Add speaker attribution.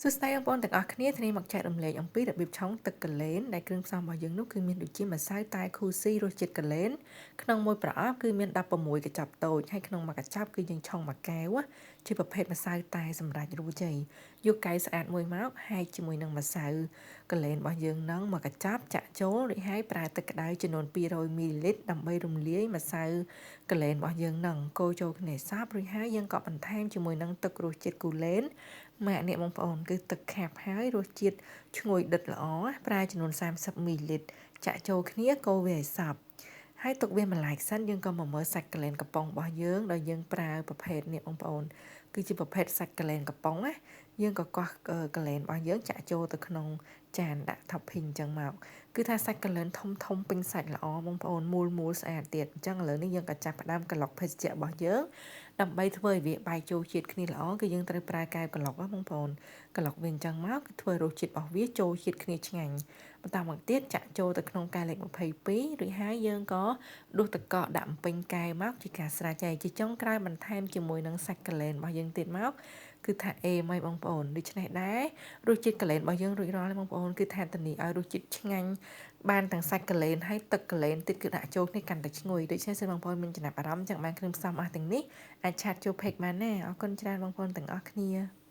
Speaker 1: សួស្តីបងប្អូនទាំងអស់គ្នាថ្ងៃនេះមកចែករំលែកអំពីរបៀបឆុងទឹកកលែនដែលគ្រឿងផ្សំរបស់យើងនោះគឺមានដូចជាម្សៅតែខូស៊ីរសជាតិកលែនក្នុងមួយប្រអប់គឺមាន16កញ្ចប់តូចហើយក្នុងមួយកញ្ចប់គឺយើងឆុងមួយកែវជាប្រភេទម្សៅតែសម្រាប់រួចហើយយកកែវស្អាតមួយមកហែកជាមួយនឹងម្សៅកលែនរបស់យើងនឹងមួយកញ្ចប់ចាក់ចូលរួចហើយប្រើទឹកក្តៅចំនួន200មីលីលីត្រដើម្បីរំលាយម្សៅកលែនរបស់យើងនឹងកូរចូលគ្នាសព្វរួចហើយយើងក៏បន្ថែមជាមួយនឹងទឹករសជាតិគូលែនម៉ាក់នេះបងប្អូនគឺទឹកខាប់ហើយរសជាតិឈ្ងុយដិតល្អប្រើចំនួន30មីលីលីត្រចាក់ចូលគ្នាកូរវាឲ្យសព្វហើយទុកវាមួយឡែកសិនយើងក៏មកមើលសាច់កលែនកំប៉ុងរបស់យើងដោយយើងប្រើប្រភេទនេះបងប្អូនគឺជាប្រភេទសាច់កលែនកំប៉ុងណាយើងក៏កោះកលែនរបស់យើងចាក់ចូលទៅក្នុងចានដាក់ topping អញ្ចឹងមកគឺថាសាច់កលែនធំធំពេញសាច់ល្អបងប្អូនមូលស្អាតទៀតអញ្ចឹងឥឡូវនេះយើងក៏ចាប់ផ្ដើមក្លុកភេសជ្ជៈរបស់យើងដើម្បីធ្វើឲ្យវាបែកចូលជាតិគ្នាល្អគឺយើងត្រូវប្រើកែវក្លុកបងប្អូនក្លុកវាអញ្ចឹងមកគឺធ្វើរសជាតិរបស់វាចូលជាតិគ្នាឆ្ងាញ់បន្តមកទៀតចាក់ចូលទៅក្នុងកែវលេខ22រួចហើយយើងក៏ដួសទឹកកកដាក់បំពេញកែវមកជាការស្រេចហើយជាចុងក្រោយបន្ថែមជាមួយនឹងសាច់កលែនរបស់យើងទៀតមកគឺថាអេមហើយបងប្អូនដូច្នេះដែររសជាតិកលែនរបស់យើងរួចរាល់ហើយបងប្អូនគឺថាធានាឲ្យរសជាតិឆ្ងាញ់បានទាំងសាច់កលែនហើយទឹកកលែនទៀតគឺដាក់ចូលគ្នាកាន់តែឈ្ងុយដូច្នេះសូមបងប្អូនមានចំណាប់អារម្មណ៍ចង់បានគ្រឿងផ្សំអស់ទាំងនេះអាចឆាតចូល page បានណាអរគុណច្រើនបងប្អូនទាំងអស់គ្នា